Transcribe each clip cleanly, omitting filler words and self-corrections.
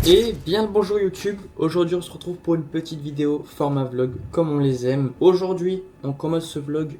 Et bien le bonjour YouTube, aujourd'hui on se retrouve pour une petite vidéo format vlog comme on les aime. Aujourd'hui on commence ce vlog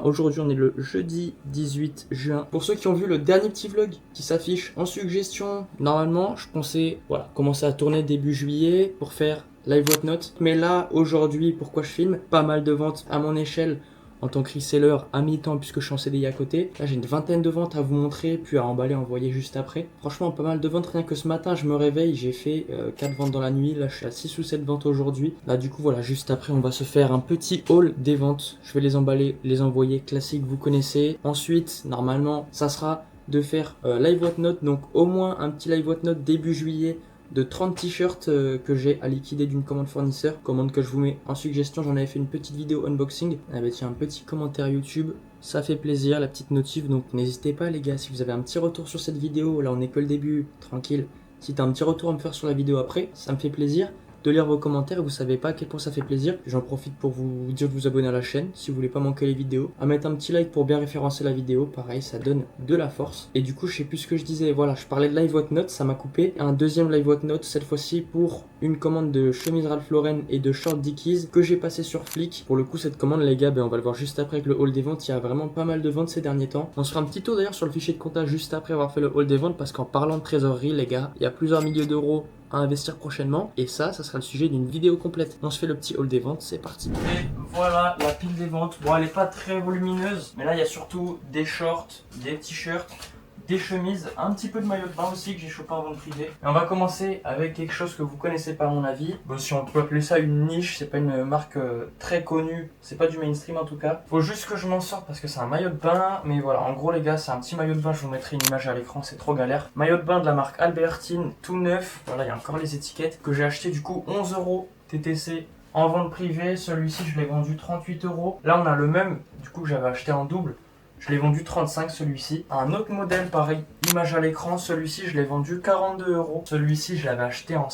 aujourd'hui on est le jeudi 18 juin. Pour ceux qui ont vu le dernier petit vlog qui s'affiche en suggestion, normalement je pensais commencer à tourner début juillet pour faire live whatnot. Mais là aujourd'hui pourquoi je filme, pas mal de ventes à mon échelle en tant que reseller à mi-temps puisque je suis en CDI à côté. Là j'ai une vingtaine de ventes à vous montrer puis à emballer, envoyer juste après. Franchement pas mal de ventes, rien que ce matin je me réveille, j'ai fait 4 ventes dans la nuit. Là je suis à 6 ou 7 ventes aujourd'hui. Là du coup voilà, juste après on va se faire un petit haul des ventes. Je vais les emballer, les envoyer, classique vous connaissez. Ensuite normalement ça sera de faire live whatnot, donc au moins un petit live whatnot début juillet de 30 t-shirts que j'ai à liquider d'une commande fournisseur, commande que je vous mets en suggestion. J'en avais fait une petite vidéo unboxing avec un petit commentaire YouTube, ça fait plaisir, la petite notif, donc n'hésitez pas les gars, si vous avez un petit retour sur cette vidéo, là on est que le début, tranquille, si t'as un petit retour à me faire sur la vidéo après, ça me fait plaisir de lire vos commentaires. Vous savez pas à quel point ça fait plaisir. J'en profite pour vous dire de vous abonner à la chaîne si vous voulez pas manquer les vidéos, à mettre un petit like pour bien référencer la vidéo, pareil ça donne de la force. Et du coup je sais plus ce que je disais, voilà, je parlais de live whatnot, ça m'a coupé. Un deuxième live whatnot cette fois-ci pour une commande de chemise Ralph Lauren et de short Dickies que j'ai passé sur Flick. Pour le coup cette commande les gars, on va le voir juste après avec le haul des ventes. Il y a vraiment pas mal de ventes ces derniers temps. On se fera un petit tour d'ailleurs sur le fichier de comptage juste après avoir fait le haul des ventes, parce qu'en parlant de trésorerie les gars, il y a plusieurs milliers d'euros à investir prochainement et ça sera le sujet d'une vidéo complète. On se fait le petit haul des ventes, c'est parti. Et voilà la pile des ventes. Bon, elle est pas très volumineuse, mais là il y a surtout des shorts, des t-shirts, des chemises, un petit peu de maillot de bain aussi que j'ai chopé en vente privée. Et on va commencer avec quelque chose que vous connaissez pas à mon avis. Bon, si on peut appeler ça une niche, c'est pas une marque très connue, c'est pas du mainstream en tout cas. Faut juste que je m'en sorte parce que c'est un maillot de bain, mais voilà, en gros les gars, c'est un petit maillot de bain, je vous mettrai une image à l'écran, c'est trop galère. Maillot de bain de la marque Albertine, tout neuf, voilà, il y a encore les étiquettes, que j'ai acheté du coup 11 € TTC. En vente privée, celui-ci je l'ai vendu 38 €. Là on a le même, du coup j'avais acheté en double. Je l'ai vendu 35 celui-ci. Un autre modèle pareil, image à l'écran, celui-ci je l'ai vendu 42 €. Celui-ci je l'avais acheté en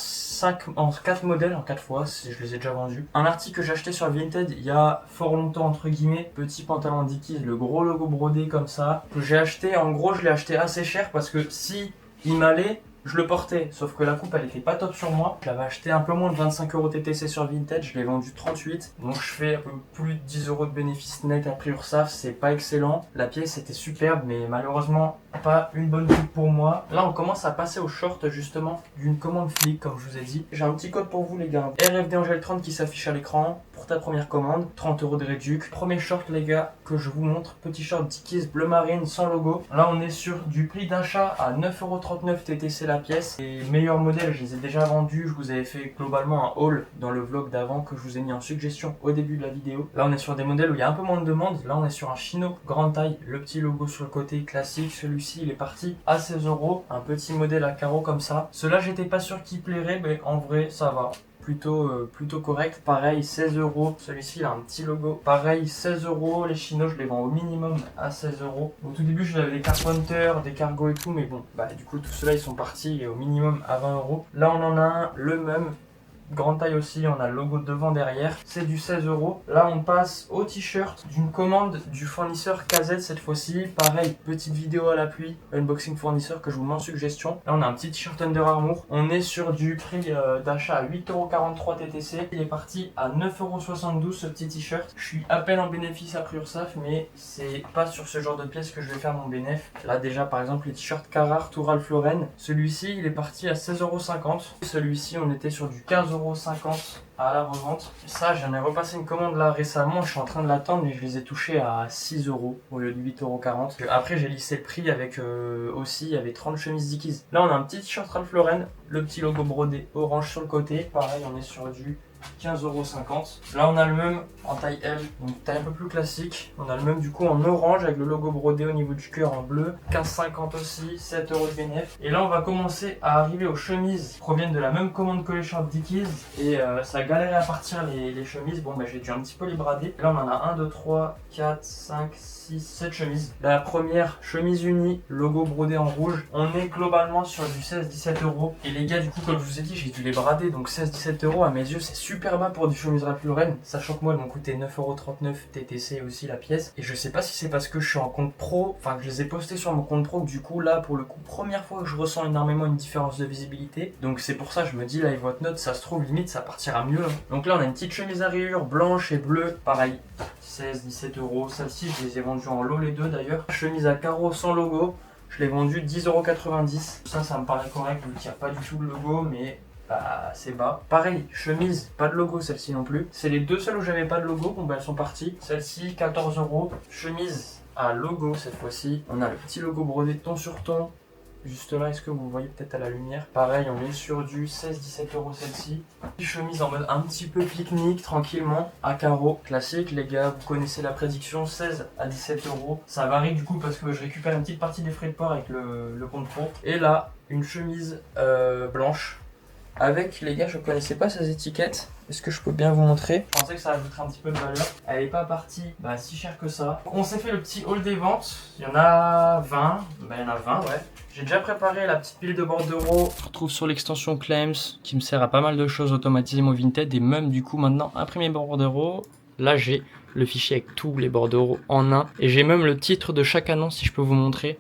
4 modèles, en 4 fois, je les ai déjà vendus. Un article que j'ai acheté sur Vinted il y a fort longtemps entre guillemets, petit pantalon Dickies, le gros logo brodé comme ça, que j'ai acheté, en gros je l'ai acheté assez cher parce que si il m'allait, je le portais, sauf que la coupe elle était pas top sur moi. Je l'avais acheté un peu moins de 25 € TTC sur Vinted, je l'ai vendu 38. Donc je fais un peu plus de 10 € de bénéfice net à prix URSSAF, c'est pas excellent. La pièce était superbe, mais malheureusement pas une bonne coupe pour moi. Là on commence à passer au short justement d'une commande Flick comme je vous ai dit. J'ai un petit code pour vous les gars, RFD Angel 30 qui s'affiche à l'écran pour ta première commande, 30 € de réduc. Premier short les gars que je vous montre, petit short Dickies bleu marine sans logo. Là on est sur du prix d'achat à 9,39 € TTC la pièce. Les meilleurs modèles je les ai déjà vendus, je vous avais fait globalement un haul dans le vlog d'avant que je vous ai mis en suggestion au début de la vidéo. Là on est sur des modèles où il y a un peu moins de demande. Là on est sur un chino grande taille, le petit logo sur le côté classique. Celui-ci il est parti à 16 €, un petit modèle à carreaux comme ça. Ceux-là j'étais pas sûr qu'il plairait, mais en vrai ça va. Plutôt correct. Pareil 16 €. Celui-ci il a un petit logo. Pareil 16 €. Les chinos je les vends au minimum à 16 €. Au tout début j'avais des Carpenter, des cargos et tout, mais bon du coup tous ceux-là ils sont partis au minimum à 20 €. Là on en a un, le même. Grande taille aussi, on a le logo devant derrière, c'est du 16 €. Là on passe au t-shirt d'une commande du fournisseur KZ cette fois-ci. Pareil, petite vidéo à l'appui, unboxing fournisseur que je vous mets en suggestion. Là on a un petit t-shirt Under Armour. On est sur du prix d'achat à 8,43 € TTC. Il est parti à 9,72 € ce petit t-shirt. Je suis à peine en bénéfice à prix URSSAF, mais c'est pas sur ce genre de pièces que je vais faire mon bénéf. Là déjà par exemple les t-shirts Carhartt ou Ralph Lauren. Celui-ci il est parti à 16,50 €. Celui-ci on était sur du 15,50 € à la revente. Ça j'en ai repassé une commande là récemment, je suis en train de l'attendre, mais je les ai touchés à 6 € au lieu de 8,40 €. Après j'ai lissé le prix avec aussi il y avait 30 chemises Dickies. Là on a un petit t-shirt Ralph Lauren, le petit logo brodé orange sur le côté. Pareil on est sur du 15,50 €. Là on a le même en taille L, donc taille un peu plus classique. On a le même du coup en orange avec le logo brodé au niveau du cœur en bleu. 15,50 € aussi, 7 € de bénéf. Et là on va commencer à arriver aux chemises qui proviennent de la même commande que les shorts Dickies. Et ça galérait à partir les chemises. Bon j'ai dû un petit peu les brader. Là on en a 1, 2, 3, 4, 5, 6, 7 chemises. La première chemise unie, logo brodé en rouge. On est globalement sur du 16-17 €. Et les gars du coup comme je vous ai dit j'ai dû les brader. Donc 16-17 € à mes yeux c'est super super bas pour des chemises Ralph Lauren, sachant que moi elles m'ont coûté 9,39€ TTC aussi la pièce. Et je sais pas si c'est parce que je suis en compte pro, enfin que je les ai postés sur mon compte pro, que du coup là pour le coup première fois que je ressens énormément une différence de visibilité. Donc c'est pour ça je me dis Live What Not, ça se trouve limite ça partira mieux. Donc là on a une petite chemise à rayures blanche et bleue, pareil, 16-17€. Celle-ci je les ai vendues en lot les deux d'ailleurs. Chemise à carreaux sans logo, je l'ai vendue 10,90€. Ça me paraît correct vu qu'il n'y a pas du tout de logo, mais bah c'est bas. Pareil, chemise, pas de logo celle-ci non plus. C'est les deux seules où j'avais pas de logo, bon bah elles sont parties. Celle-ci 14€, chemise à logo cette fois-ci. On a le petit logo brodé ton sur ton. Juste là, est-ce que vous voyez peut-être à la lumière? Pareil, on est sur du 16-17€ celle-ci. Chemise en mode un petit peu pique-nique, tranquillement, à carreaux. Classique, les gars, vous connaissez la prédiction, 16 à 17€. Ça varie du coup parce que je récupère une petite partie des frais de port avec le compte pro. Et là, une chemise blanche. Avec, les gars, je connaissais pas ces étiquettes. Est-ce que je peux bien vous montrer? Je pensais que ça ajouterait un petit peu de valeur. Elle est pas partie si cher que ça. On s'est fait le petit haul des ventes. Il y en a 20. Il y en a 20, ouais. J'ai déjà préparé la petite pile de bordereaux. Je retrouve sur l'extension Claims qui me sert à pas mal de choses automatisées mon Vinted. Et même du coup maintenant imprimer bordereaux. Là j'ai le fichier avec tous les bordereaux en un. Et j'ai même le titre de chaque annonce si je peux vous montrer.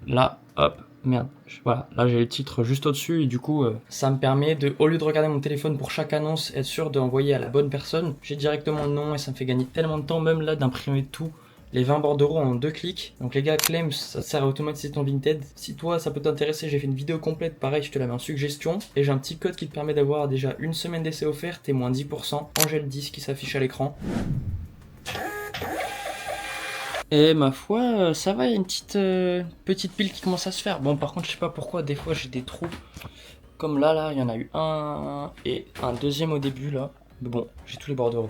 Là, hop. Merde, voilà, là j'ai le titre juste au-dessus et du coup ça me permet de, au lieu de regarder mon téléphone pour chaque annonce, être sûr d'envoyer à la bonne personne. J'ai directement le nom et ça me fait gagner tellement de temps, même là d'imprimer tout, les 20 bordereaux en 2 clics. Donc les gars, Claims, ça sert à automatiser ton Vinted. Si toi ça peut t'intéresser, j'ai fait une vidéo complète, pareil je te la mets en suggestion. Et j'ai un petit code qui te permet d'avoir déjà une semaine d'essai offerte et moins 10%, Angèle 10 qui s'affiche à l'écran. Et ma foi, ça va, il y a une petite pile qui commence à se faire. Bon, par contre, je sais pas pourquoi, des fois j'ai des trous. Comme là, il y en a eu un et un deuxième au début, là. Mais bon, j'ai tous les bordereaux.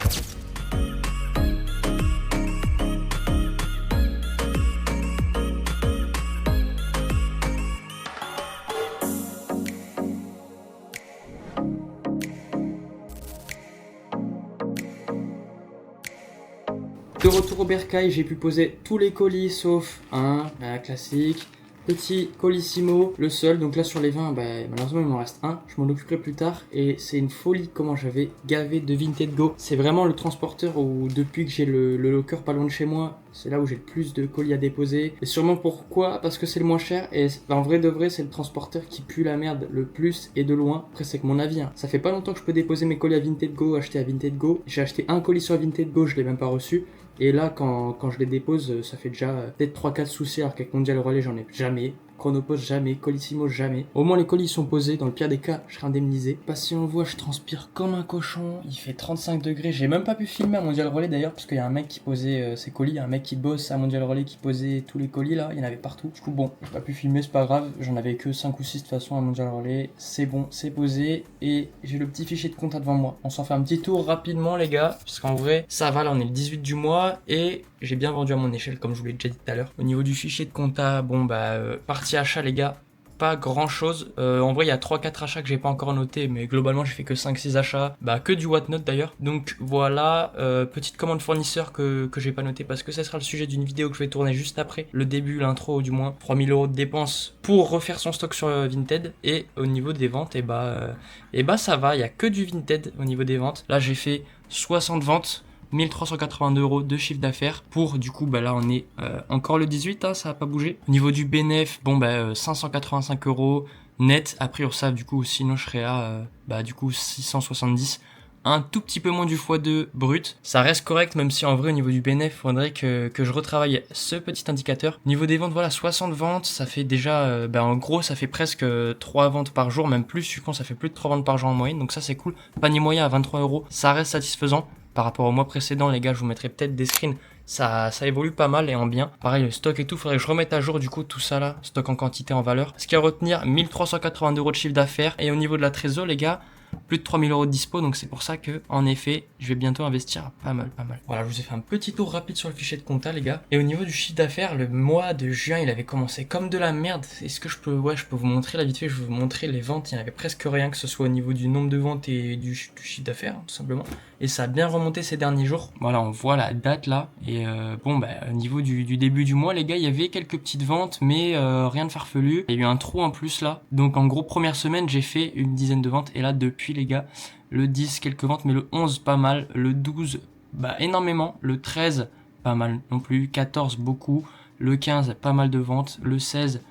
De retour au bercail, j'ai pu poser tous les colis sauf un, classique. Petit Colissimo, le seul. Donc là sur les 20, malheureusement il m'en reste un. Je m'en occuperai plus tard. Et c'est une folie comment j'avais gavé de Vinted Go. C'est vraiment le transporteur où depuis que j'ai le locker pas loin de chez moi, c'est là où j'ai le plus de colis à déposer. Et sûrement pourquoi? Parce que c'est le moins cher. Et en vrai de vrai, c'est le transporteur qui pue la merde le plus et de loin. Après c'est que mon avis. Ça fait pas longtemps que je peux déposer mes colis à Vinted Go, acheter à Vinted Go. J'ai acheté un colis sur Vinted Go, je l'ai même pas reçu. Et là, quand je les dépose, ça fait déjà peut-être 3-4 soucis, alors qu'avec Mondial Relais, j'en ai jamais. Chronopost, jamais. Colissimo, jamais. Au moins, les colis sont posés. Dans le pire des cas, je serai indemnisé. Pas si on voit, je transpire comme un cochon. Il fait 35 degrés. J'ai même pas pu filmer à Mondial Relais d'ailleurs, parce qu'il y a un mec qui posait ses colis. Il y a un mec qui bosse à Mondial Relais qui posait tous les colis là. Il y en avait partout. Du coup, bon, j'ai pas pu filmer, c'est pas grave. J'en avais que 5 ou 6 de toute façon à Mondial Relais. C'est bon, c'est posé. Et j'ai le petit fichier de compta devant moi. On s'en fait un petit tour rapidement, les gars. Parce qu'en vrai, ça va. Là, on est le 18 du mois. Et j'ai bien vendu à mon échelle, comme je vous l'ai déjà dit tout à l'heure. Au niveau du fichier de compta, bon, partie achat, les gars. Pas grand chose. En vrai, il y a 3-4 achats que j'ai pas encore noté, mais globalement, j'ai fait que 5-6 achats. Que du Whatnot d'ailleurs. Donc voilà, petite commande fournisseur que j'ai pas noté parce que ça sera le sujet d'une vidéo que je vais tourner juste après. Le début, l'intro du moins. 3000€ de dépenses pour refaire son stock sur Vinted. Et au niveau des ventes, ça va. Il y a que du Vinted au niveau des ventes. Là, j'ai fait 60 ventes. 1382€ de chiffre d'affaires pour du coup là on est encore le 18 ça a pas bougé. Au niveau du bénéf 585€ net après URSAF du coup sinon je serais à du coup 670, un tout petit peu moins du x2 brut. Ça reste correct même si en vrai au niveau du bénéf faudrait que je retravaille ce petit indicateur. Au niveau des ventes 60 ventes ça fait déjà en gros ça fait presque 3 ventes par jour, même plus je pense ça fait plus de 3 ventes par jour en moyenne, donc ça c'est cool. Panier moyen à 23€, ça reste satisfaisant. Par rapport au mois précédent, les gars, je vous mettrai peut-être des screens. Ça évolue pas mal et en bien. Pareil, le stock et tout, faudrait que je remette à jour du coup tout ça là. Stock en quantité, en valeur. Ce qui a à retenir, 1382€ de chiffre d'affaires. Et au niveau de la trésor, les gars, plus de 3000€ de dispo. Donc c'est pour ça que, en effet, je vais bientôt investir pas mal. Voilà, je vous ai fait un petit tour rapide sur le fichier de compta, les gars. Et au niveau du chiffre d'affaires, le mois de juin, il avait commencé comme de la merde. Est-ce que je peux vous montrer là vite fait. Je vais vous montrer les ventes. Il n'y avait presque rien, que ce soit au niveau du nombre de ventes et du chiffre d'affaires, tout simplement. Et ça a bien remonté ces derniers jours. Voilà, on voit la date là. Et au niveau du début du mois, les gars, il y avait quelques petites ventes, mais rien de farfelu. Il y a eu un trou en plus là. Donc en gros, première semaine, j'ai fait une dizaine de ventes. Et là, depuis, les gars, Le 10, quelques ventes, mais le 11, pas mal. Le 12, bah énormément. Le 13, pas mal non plus. 14, beaucoup. Le 15, pas mal de ventes. Le 16,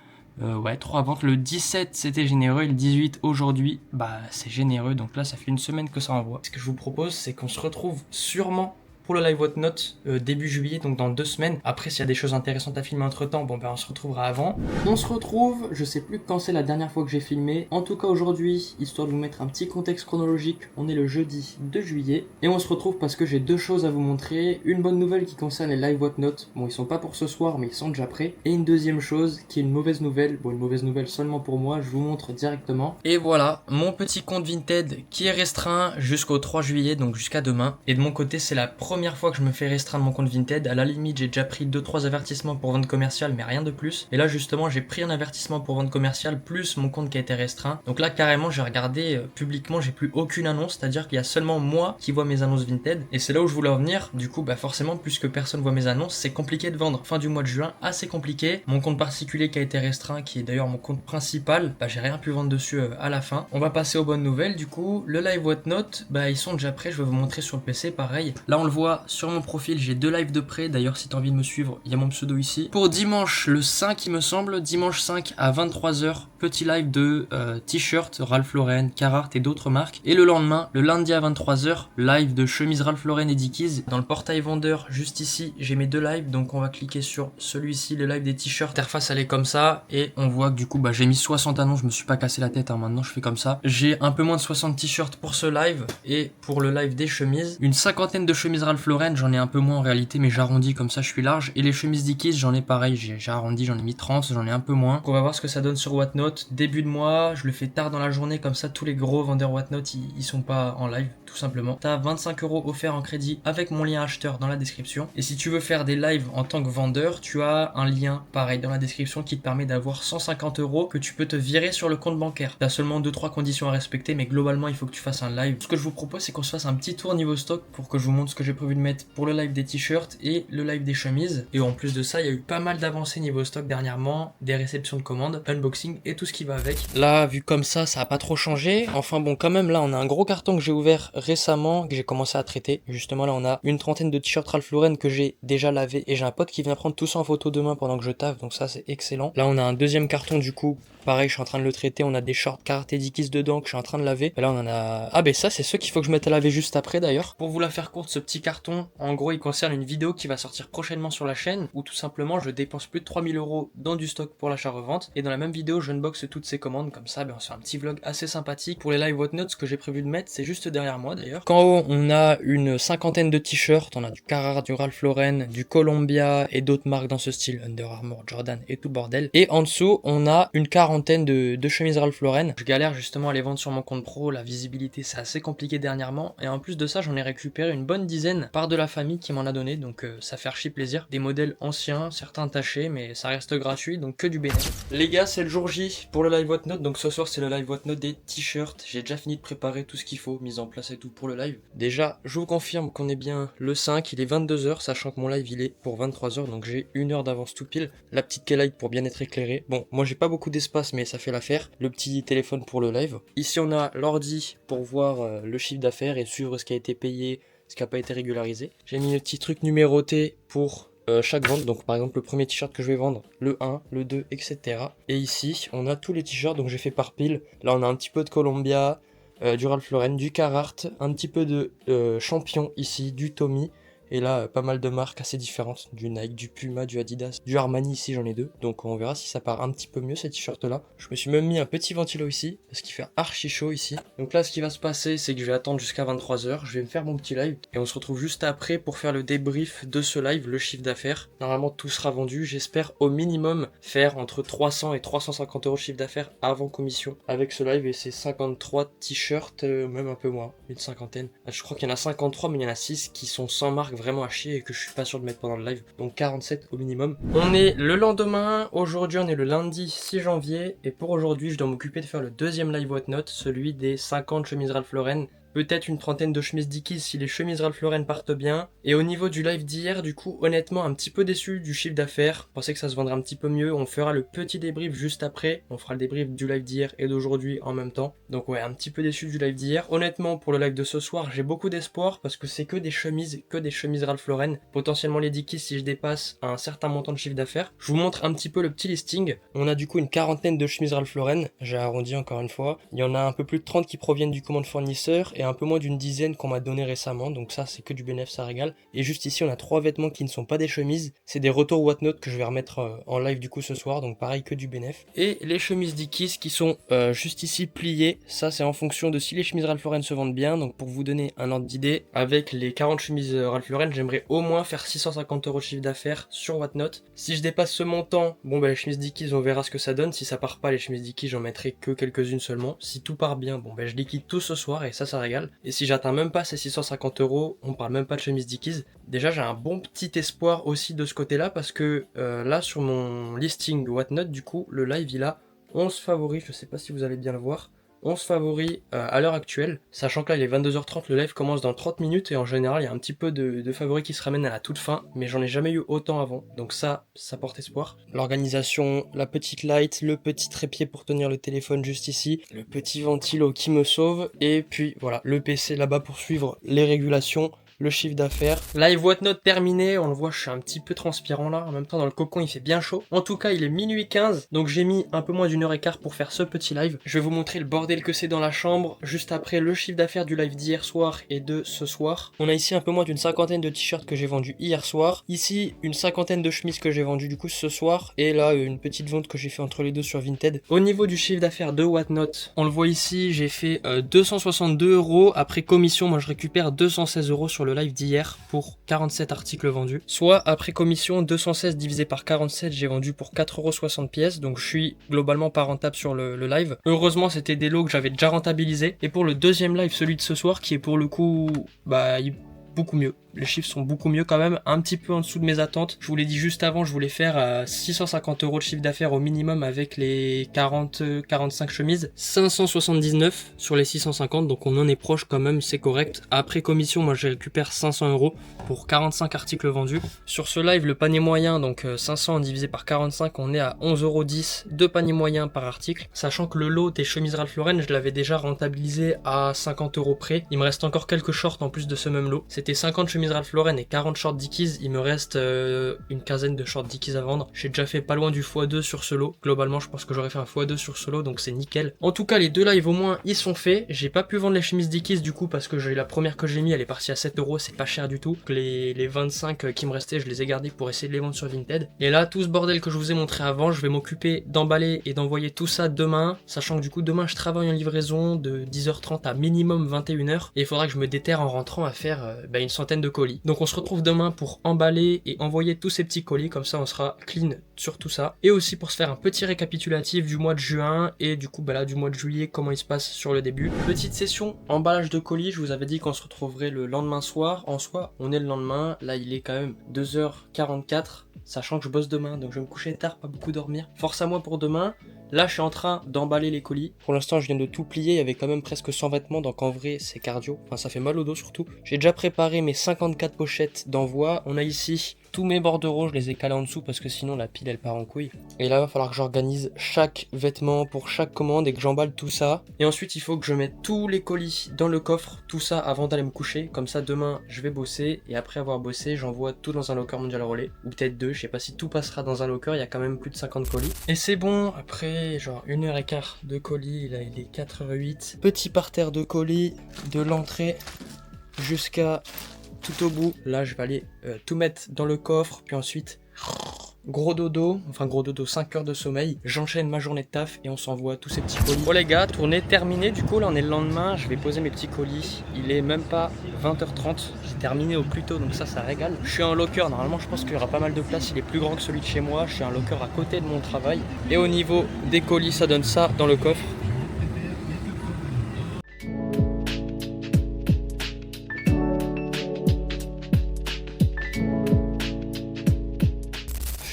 ouais, 3 ventes. Le 17, c'était généreux. Et le 18, aujourd'hui, bah c'est généreux. Donc là, ça fait une semaine que ça envoie. Ce que je vous propose, c'est qu'on se retrouve sûrement pour le live Whatnot début juillet, donc dans 2 semaines. Après, s'il y a des choses intéressantes à filmer entre temps, bon ben on se retrouvera avant. On se retrouve, je sais plus quand c'est la dernière fois que j'ai filmé. En tout cas aujourd'hui, histoire de vous mettre un petit contexte chronologique, on est le jeudi 2 juillet. Et on se retrouve parce que j'ai 2 choses à vous montrer. Une bonne nouvelle qui concerne les live Whatnot. Bon, ils sont pas pour ce soir, mais ils sont déjà prêts. Et une deuxième chose qui est une mauvaise nouvelle. Bon, une mauvaise nouvelle seulement pour moi, je vous montre directement. Et voilà, mon petit compte Vinted qui est restreint jusqu'au 3 juillet, donc jusqu'à demain. Et de mon côté, c'est la première fois que je me fais restreindre mon compte Vinted. À la limite, j'ai déjà pris 2-3 avertissements pour vente commerciale, mais rien de plus. Et là, justement, j'ai pris un avertissement pour vente commerciale plus mon compte qui a été restreint. Donc là, carrément, j'ai regardé publiquement, j'ai plus aucune annonce, c'est-à-dire qu'il y a seulement moi qui vois mes annonces Vinted. Et c'est là où je voulais en venir. Du coup, bah forcément, puisque personne voit mes annonces, c'est compliqué de vendre. Fin du mois de juin, assez compliqué. Mon compte particulier qui a été restreint, qui est d'ailleurs mon compte principal, bah j'ai rien pu vendre dessus à la fin. On va passer aux bonnes nouvelles. Du coup, le live Whatnot, bah ils sont déjà prêts. Je vais vous montrer sur le PC, pareil. Là, on le voit sur mon profil, j'ai 2 lives de près. D'ailleurs, si t'as envie de me suivre, il y a mon pseudo ici. Pour dimanche, le 5, il me semble, dimanche 5 à 23h, petit live de t-shirt Ralph Lauren, Carhartt et d'autres marques. Et le lendemain, le lundi à 23h, live de chemise Ralph Lauren et Dickies. Dans le portail vendeur, juste ici, j'ai mes 2 lives. Donc, on va cliquer sur celui-ci, le live des t-shirts. L'interface, elle est comme ça. Et on voit que du coup, bah, j'ai mis 60 annonces. Je me suis pas cassé la tête, hein. Maintenant, je fais comme ça. J'ai un peu moins de 60 t-shirts pour ce live. Et pour le live des chemises, une cinquantaine de chemises Ralph Lauren. J'en ai un peu moins en réalité, mais j'arrondis comme ça, je suis large. Et les chemises Dickies, j'en ai pareil. J'ai arrondi, j'en ai mis 30, j'en ai un peu moins. Donc, on va voir ce que ça donne sur Whatnot. Début de mois, je le fais tard dans la journée. Comme ça, tous les gros vendeurs Whatnot, ils sont pas en live, tout simplement. T'as 25 € offerts en crédit avec mon lien acheteur dans la description. Et si tu veux faire des lives en tant que vendeur, tu as un lien pareil dans la description qui te permet d'avoir 150 € que tu peux te virer sur le compte bancaire. T'as seulement 2-3 conditions à respecter, mais globalement, il faut que tu fasses un live. Ce que je vous propose, c'est qu'on se fasse un petit tour niveau stock pour que je vous montre ce que j'ai prévu de mettre pour le live des t-shirts et le live des chemises. Et en plus de ça, il y a eu pas mal d'avancées niveau stock dernièrement, des réceptions de commandes, unboxing et tout ce qui va avec. Là, vu comme ça a pas trop changé. Enfin bon, quand même, là, on a un gros carton que j'ai ouvert récemment, que j'ai commencé à traiter. Justement, là, on a une trentaine de t-shirts Ralph Lauren que j'ai déjà lavé. Et j'ai un pote qui vient prendre tout ça en photo demain pendant que je taffe. Donc ça, c'est excellent. Là, on a un deuxième carton du coup. Pareil, je suis en train de le traiter. On a des shorts Carhartt et Dickies dedans que je suis en train de laver. Et là, on en a... Ah ben ça, c'est ceux qu'il faut que je mette à laver juste après d'ailleurs. Pour vous la faire courte, ce petit carton, en gros, il concerne une vidéo qui va sortir prochainement sur la chaîne où tout simplement, je dépense plus de 3000 € dans du stock pour l'achat-revente. Et dans la même vidéo, je unbox toutes ces commandes. Comme ça, ben, on se fait un petit vlog assez sympathique. Pour les live Whatnot, ce que j'ai prévu de mettre, c'est juste derrière moi d'ailleurs. Qu'en haut, on a une cinquantaine de t-shirts. On a du Carhartt, du Ralph Lauren, du Columbia et d'autres marques dans ce style. Under Armour, Jordan et tout le bordel. Et en dessous, on a une quarantaine de chemises Ralph Lauren. Je galère justement à les vendre sur mon compte pro. La visibilité, c'est assez compliqué dernièrement. Et en plus de ça, j'en ai récupéré une bonne dizaine par de la famille qui m'en a donné. Donc ça fait archi plaisir. Des modèles anciens, certains tachés, mais ça reste gratuit. Donc que du bénéfice. Les gars, c'est le jour J pour le live Whatnot. Donc ce soir, c'est le live Whatnot des t-shirts. J'ai déjà fini de préparer tout ce qu'il faut, mise en place et tout pour le live. Déjà, je vous confirme qu'on est bien le 5. Il est 22h, sachant que mon live, il est pour 23h. Donc j'ai 1 heure d'avance tout pile. La petite K-Light pour bien être éclairé. Bon, moi, j'ai pas beaucoup d'espace, mais ça fait l'affaire. Le petit téléphone pour le live. Ici, on a l'ordi pour voir le chiffre d'affaires et suivre ce qui a été payé, ce qui n'a pas été régularisé. J'ai mis le petit truc numéroté pour chaque vente. Donc, par exemple, le premier t-shirt que je vais vendre, le 1, le 2, etc. Et ici, on a tous les t-shirts. Donc, j'ai fait par pile. Là, on a un petit peu de Columbia, du Ralph Lauren, du Carhartt, un petit peu de Champion ici, du Tommy. Et là, pas mal de marques assez différentes, du Nike, du Puma, du Adidas, du Armani, ici j'en ai 2. Donc on verra si ça part un petit peu mieux ces t-shirts là. Je me suis même mis un petit ventilo ici, parce qu'il fait archi chaud ici. Donc là, ce qui va se passer, c'est que je vais attendre jusqu'à 23h, je vais me faire mon petit live. Et on se retrouve juste après pour faire le débrief de ce live, le chiffre d'affaires. Normalement, tout sera vendu. J'espère au minimum faire entre 300 et 350 € de chiffre d'affaires avant commission avec ce live et ces 53 t-shirts, même un peu moins, une cinquantaine. Je crois qu'il y en a 53, mais il y en a 6 qui sont sans marque vraiment à chier et que je suis pas sûr de mettre pendant le live. Donc 47 au minimum. On est le lendemain, aujourd'hui on est le lundi 6 janvier et pour aujourd'hui je dois m'occuper de faire le deuxième live Whatnot, celui des 50 chemises Ralph Lauren peut-être une trentaine de chemises Dickies si les chemises Ralph Lauren partent bien. Et au niveau du live d'hier, du coup, honnêtement, un petit peu déçu du chiffre d'affaires. Je pensais que ça se vendrait un petit peu mieux. On fera le petit débrief juste après. On fera le débrief du live d'hier et d'aujourd'hui en même temps. Donc ouais, un petit peu déçu du live d'hier. Honnêtement, pour le live de ce soir, j'ai beaucoup d'espoir parce que c'est que des chemises Ralph Lauren. Potentiellement les Dickies si je dépasse un certain montant de chiffre d'affaires. Je vous montre un petit peu le petit listing. On a du coup une quarantaine de chemises Ralph Lauren. J'ai arrondi encore une fois. Il y en a un peu plus de 30 qui proviennent du commande fournisseur et un peu moins d'une dizaine qu'on m'a donné récemment. Donc ça, c'est que du bénéfice, ça régale. Et juste ici, on a 3 vêtements qui ne sont pas des chemises. C'est des retours Whatnot que je vais remettre en live du coup ce soir. Donc pareil que du bénéfice. Et les chemises Dickies qui sont juste ici pliées. Ça, c'est en fonction de si les chemises Ralph Lauren se vendent bien. Donc pour vous donner un ordre d'idée, avec les 40 chemises Ralph Lauren, j'aimerais au moins faire 650 € de chiffre d'affaires sur Whatnot. Si je dépasse ce montant, bon bah les chemises Dickies, on verra ce que ça donne. Si ça part pas, les chemises Dickies, j'en mettrai que quelques-unes seulement. Si tout part bien, bon bah je liquide tout ce soir et ça régale. Et si j'atteins même pas ces 650 €, on parle même pas de chemise Dickies. Déjà j'ai un bon petit espoir aussi de ce côté-là parce que là sur mon listing Whatnot, du coup le live il a 11 favoris, je sais pas si vous allez bien le voir. 11 favoris à l'heure actuelle, sachant que là il est 22h30, le live commence dans 30 minutes et en général il y a un petit peu de favoris qui se ramènent à la toute fin, mais j'en ai jamais eu autant avant, donc ça porte espoir. L'organisation, la petite light, le petit trépied pour tenir le téléphone juste ici, le petit ventilo qui me sauve, et puis voilà, le PC là-bas pour suivre les régulations, le chiffre d'affaires. Live Whatnot terminé, on le voit, je suis un petit peu transpirant là, en même temps dans le cocon il fait bien chaud. En tout cas il est minuit 15, donc j'ai mis un peu moins d'une heure et quart pour faire ce petit live. Je vais vous montrer le bordel que c'est dans la chambre, juste après le chiffre d'affaires du live d'hier soir et de ce soir. On a ici un peu moins d'une cinquantaine de t-shirts que j'ai vendus hier soir, ici une cinquantaine de chemises que j'ai vendues du coup ce soir, et là une petite vente que j'ai fait entre les deux sur Vinted. Au niveau du chiffre d'affaires de Whatnot, on le voit ici, j'ai fait 262 €, après commission moi je récupère 216 € sur le live d'hier pour 47 articles vendus. Soit après commission, 216 divisé par 47, j'ai vendu pour 4,60 €, donc je suis globalement pas rentable sur le live. Heureusement c'était des lots que j'avais déjà rentabilisés. Et pour le deuxième live, celui de ce soir, qui est pour le coup beaucoup mieux. Les chiffres sont beaucoup mieux quand même, un petit peu en dessous de mes attentes. Je vous l'ai dit juste avant, je voulais faire 650 € de chiffre d'affaires au minimum avec les 45 chemises. 579 sur les 650, donc on en est proche quand même, c'est correct. Après commission, moi je récupère 500 € pour 45 articles vendus. Sur ce live, le panier moyen, donc 500 divisé par 45, on est à 11,10 € de panier moyen par article. Sachant que le lot des chemises Ralph Lauren, je l'avais déjà rentabilisé à 50 € près. Il me reste encore quelques shorts en plus de ce même lot. C'était 50 chemises Ralph Lauren et 40 shorts Dickies, il me reste une quinzaine de shorts Dickies à vendre. J'ai déjà fait pas loin du x2 sur ce lot. Globalement, je pense que j'aurais fait un x2 sur ce lot, donc c'est nickel. En tout cas, les deux lives au moins, ils sont faits. J'ai pas pu vendre les chemises Dickies du coup parce que j'ai la première que j'ai mis, elle est partie à 7 €, c'est pas cher du tout. Les 25 qui me restaient, je les ai gardés pour essayer de les vendre sur Vinted. Et là, tout ce bordel que je vous ai montré avant, je vais m'occuper d'emballer et d'envoyer tout ça demain, sachant que du coup demain je travaille en livraison de 10h30 à minimum 21h et il faudra que je me déterre en rentrant à faire une centaine de colis. Donc on se retrouve demain pour emballer et envoyer tous ces petits colis, comme ça on sera clean sur tout ça. Et aussi pour se faire un petit récapitulatif du mois de juin et du coup là du mois de juillet, comment il se passe sur le début. Petite session emballage de colis, je vous avais dit qu'on se retrouverait le lendemain soir. En soi on est le lendemain, là il est quand même 2h44, sachant que je bosse demain, donc je vais me coucher tard, pas beaucoup dormir. Force à moi pour demain. Là, je suis en train d'emballer les colis. Pour l'instant, je viens de tout plier. Il y avait quand même presque 100 vêtements, donc en vrai, c'est cardio. Enfin, ça fait mal au dos surtout. J'ai déjà préparé mes 54 pochettes d'envoi. On a ici tous mes bordereaux, je les ai calés en dessous parce que sinon la pile elle part en couille. Et là, il va falloir que j'organise chaque vêtement pour chaque commande et que j'emballe tout ça. Et ensuite, il faut que je mette tous les colis dans le coffre, tout ça avant d'aller me coucher. Comme ça, demain, je vais bosser et après avoir bossé, j'envoie tout dans un locker mondial relais. Ou peut-être deux, je sais pas si tout passera dans un locker, il y a quand même plus de 50 colis. Et c'est bon, après genre 1h15 de colis, là il est 4h08. Petit parterre de colis de l'entrée jusqu'à tout au bout. Là je vais aller tout mettre dans le coffre, puis ensuite gros dodo, 5 heures de sommeil, j'enchaîne ma journée de taf et on s'envoie tous ces petits colis. Bon les gars, tournée terminée, du coup là on est le lendemain, je vais poser mes petits colis, il est même pas 20h30, j'ai terminé au plus tôt donc ça régale. Je suis en locker, normalement je pense qu'il y aura pas mal de place, il est plus grand que celui de chez moi, je suis en locker à côté de mon travail. Et au niveau des colis, ça donne ça dans le coffre.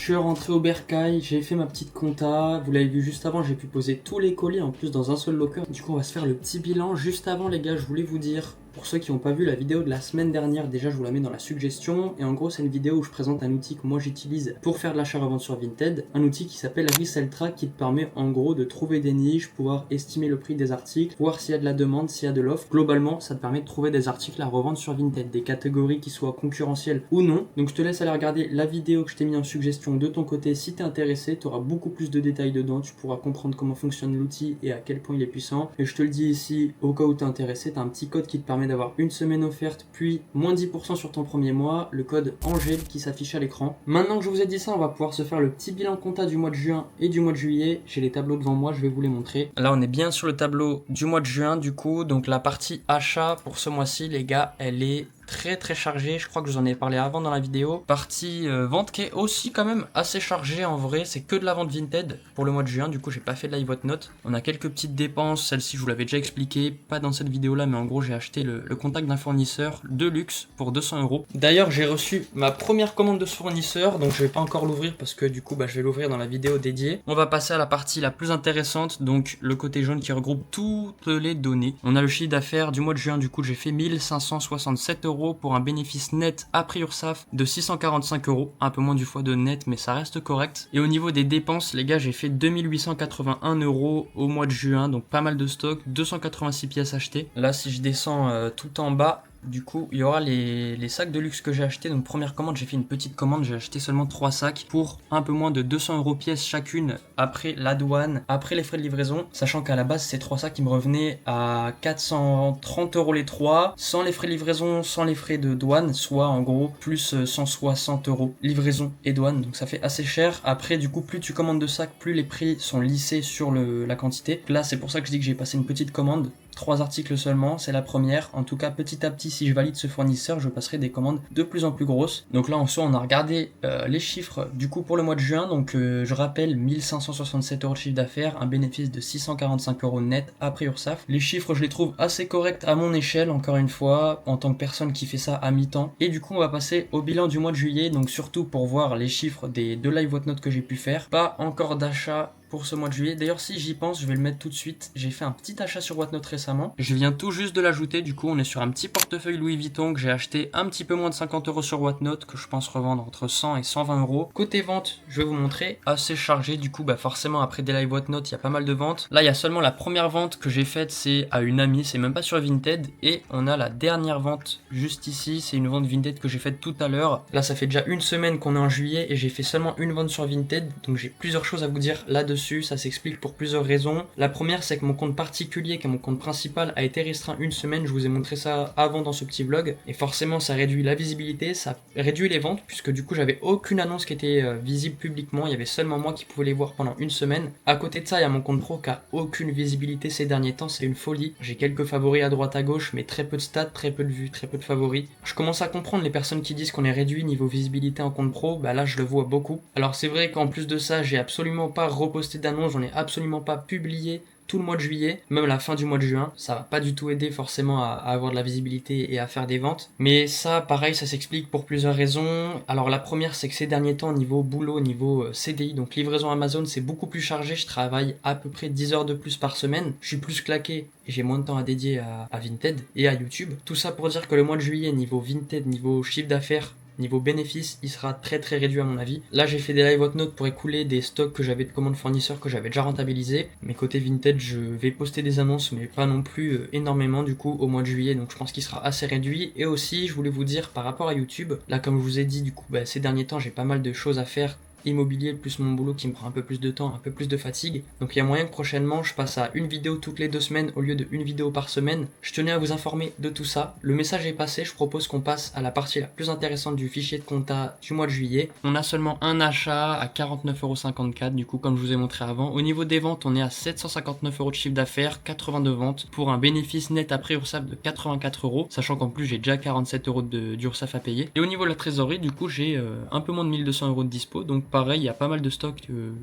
Je suis rentré au bercail, j'ai fait ma petite compta. Vous l'avez vu juste avant, j'ai pu poser tous les colis en plus dans un seul locker. Du coup, on va se faire le petit bilan. Juste avant, les gars, je voulais vous dire, pour ceux qui n'ont pas vu la vidéo de la semaine dernière, déjà je vous la mets dans la suggestion. Et en gros, c'est une vidéo où je présente un outil que moi j'utilise pour faire de l'achat-revente sur Vinted. Un outil qui s'appelle Reselltrack, qui te permet en gros de trouver des niches, pouvoir estimer le prix des articles, voir s'il y a de la demande, s'il y a de l'offre. Globalement, ça te permet de trouver des articles à revendre sur Vinted, des catégories qui soient concurrentielles ou non. Donc je te laisse aller regarder la vidéo que je t'ai mis en suggestion de ton côté. Si tu es intéressé, tu auras beaucoup plus de détails dedans. Tu pourras comprendre comment fonctionne l'outil et à quel point il est puissant. Et je te le dis ici, au cas où tu es intéressé, tu as un petit code qui te permet d'avoir une semaine offerte, puis moins 10% sur ton premier mois, le code Angèle qui s'affiche à l'écran. Maintenant que je vous ai dit ça, on va pouvoir se faire le petit bilan compta du mois de juin et du mois de juillet. J'ai les tableaux devant moi, je vais vous les montrer. Là, on est bien sur le tableau du mois de juin, du coup, donc la partie achat pour ce mois-ci, les gars, elle est très chargée. Je crois que je vous en ai parlé avant dans la vidéo. Partie vente qui est aussi quand même assez chargée en vrai. C'est que de la vente Vinted pour le mois de juin. Du coup, j'ai pas fait de live note. On a quelques petites dépenses. Celle-ci, je vous l'avais déjà expliqué. Pas dans cette vidéo là, mais en gros, j'ai acheté le contact d'un fournisseur de luxe pour 200 €. D'ailleurs, j'ai reçu ma première commande de ce fournisseur. Donc, je vais pas encore l'ouvrir parce que du coup, je vais l'ouvrir dans la vidéo dédiée. On va passer à la partie la plus intéressante. Donc, le côté jaune qui regroupe toutes les données. On a le chiffre d'affaires du mois de juin. Du coup, j'ai fait 1567 € pour un bénéfice net après URSSAF de 645 €, un peu moins du fois de net, mais ça reste correct. Et au niveau des dépenses, les gars, j'ai fait 2881 € au mois de juin, donc pas mal de stock, 286 pièces achetées. Là, si je descends tout en bas, du coup, il y aura les sacs de luxe que j'ai achetés. Donc première commande, j'ai fait une petite commande, j'ai acheté seulement 3 sacs pour un peu moins de 200 € pièce chacune après la douane, après les frais de livraison, sachant qu'à la base, ces 3 sacs qui me revenaient à 430 € les 3, sans les frais de livraison, sans les frais de douane, soit en gros plus 160 € livraison et douane, donc ça fait assez cher. Après, du coup, plus tu commandes de sacs, plus les prix sont lissés sur la quantité. Là, c'est pour ça que je dis que j'ai passé une petite commande. 3 articles seulement, c'est la première. En tout cas, petit à petit, si je valide ce fournisseur, je passerai des commandes de plus en plus grosses. Donc là, en soi, on a regardé les chiffres du coup pour le mois de juin. Donc je rappelle, 1567 € de chiffre d'affaires, un bénéfice de 645 € net après URSSAF. Les chiffres, je les trouve assez corrects à mon échelle, encore une fois, en tant que personne qui fait ça à mi-temps. Et du coup, on va passer au bilan du mois de juillet. Donc surtout pour voir les chiffres des 2 live notes que j'ai pu faire. Pas encore d'achat pour ce mois de juillet. D'ailleurs, si j'y pense, je vais le mettre tout de suite. J'ai fait un petit achat sur Whatnot récemment. Je viens tout juste de l'ajouter. Du coup, on est sur un petit portefeuille Louis Vuitton que j'ai acheté un petit peu moins de 50 € sur Whatnot, que je pense revendre entre 100 et 120 €. Côté vente, je vais vous montrer, assez chargé. Du coup, forcément, après des live Whatnot, il y a pas mal de ventes. Là, il y a seulement la première vente que j'ai faite, c'est à une amie. C'est même pas sur Vinted. Et on a la dernière vente juste ici. C'est une vente Vinted que j'ai faite tout à l'heure. Là, ça fait déjà une semaine qu'on est en juillet et j'ai fait seulement une vente sur Vinted. Donc, j'ai plusieurs choses à vous dire là-dessus. Ça s'explique pour plusieurs raisons. La première, c'est que mon compte particulier, qui est mon compte principal, a été restreint une semaine. Je vous ai montré ça avant dans ce petit vlog. Et forcément, ça réduit la visibilité, ça réduit les ventes, puisque du coup, j'avais aucune annonce qui était visible publiquement. Il y avait seulement moi qui pouvais les voir pendant une semaine. À côté de ça, il y a mon compte pro qui a aucune visibilité ces derniers temps. C'est une folie. J'ai quelques favoris à droite à gauche, mais très peu de stats, très peu de vues, très peu de favoris. Je commence à comprendre les personnes qui disent qu'on est réduit niveau visibilité en compte pro. Là, je le vois beaucoup. Alors, c'est vrai qu'en plus de ça, j'ai absolument pas reposté d'annonce. J'en ai absolument pas publié tout le mois de juillet, même la fin du mois de juin. Ça va pas du tout aider forcément à avoir de la visibilité et à faire des ventes. Mais ça, pareil, ça s'explique pour plusieurs raisons. Alors la première, c'est que ces derniers temps, niveau boulot, niveau CDI, donc livraison Amazon, c'est beaucoup plus chargé. Je travaille à peu près 10 heures de plus par semaine. Je suis plus claqué et j'ai moins de temps à dédier à Vinted et à YouTube. Tout ça pour dire que le mois de juillet, niveau Vinted, niveau chiffre d'affaires, niveau bénéfice, il sera très réduit à mon avis. Là, j'ai fait des live notes pour écouler des stocks que j'avais de commandes fournisseurs que j'avais déjà rentabilisés. Mais côté Vinted, je vais poster des annonces, mais pas non plus énormément du coup au mois de juillet. Donc je pense qu'il sera assez réduit. Et aussi, je voulais vous dire par rapport à YouTube, là comme je vous ai dit, du coup, ces derniers temps, j'ai pas mal de choses à faire. Immobilier plus mon boulot qui me prend un peu plus de temps, un peu plus de fatigue. Donc il y a moyen que prochainement je passe à une vidéo toutes les 2 semaines au lieu de une vidéo par semaine. Je tenais à vous informer de tout ça. Le message est passé, je propose qu'on passe à la partie la plus intéressante du fichier de compta du mois de juillet. On a seulement un achat à 49,54 € du coup comme je vous ai montré avant. Au niveau des ventes, on est à 759 € de chiffre d'affaires, 82 ventes pour un bénéfice net après URSSAF de 84 €, sachant qu'en plus j'ai déjà 47 € d'URSSAF à payer. Et au niveau de la trésorerie, du coup j'ai un peu moins de 1200 € de dispo, donc pareil, il y a pas mal de stock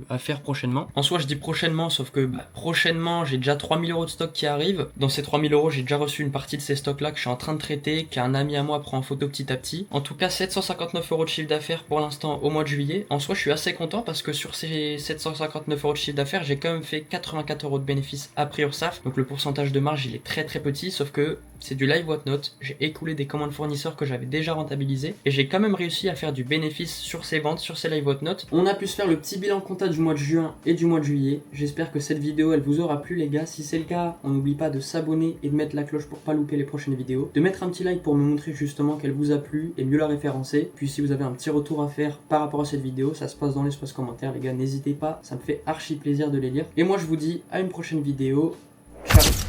à faire prochainement. En soi, je dis prochainement, sauf que prochainement, j'ai déjà 3000 € de stock qui arrivent. Dans ces 3000 €, j'ai déjà reçu une partie de ces stocks-là que je suis en train de traiter, qu'un ami à moi prend en photo petit à petit. En tout cas, 759 € de chiffre d'affaires pour l'instant au mois de juillet. En soi, je suis assez content parce que sur ces 759 € de chiffre d'affaires, j'ai quand même fait 84 € de bénéfices après URSAF. Donc le pourcentage de marge, il est très très petit, sauf que c'est du live whatnot. J'ai écoulé des commandes fournisseurs que j'avais déjà rentabilisées et j'ai quand même réussi à faire du bénéfice sur ces ventes, sur ces live whatnot. On a pu se faire le petit bilan comptable du mois de juin et du mois de juillet. J'espère que cette vidéo elle vous aura plu les gars. Si c'est le cas, on n'oublie pas de s'abonner et de mettre la cloche pour pas louper les prochaines vidéos. De mettre un petit like pour me montrer justement qu'elle vous a plu et mieux la référencer. Puis si vous avez un petit retour à faire par rapport à cette vidéo, ça se passe dans l'espace commentaire les gars, n'hésitez pas, ça me fait archi plaisir de les lire. Et moi je vous dis à une prochaine vidéo. Ciao.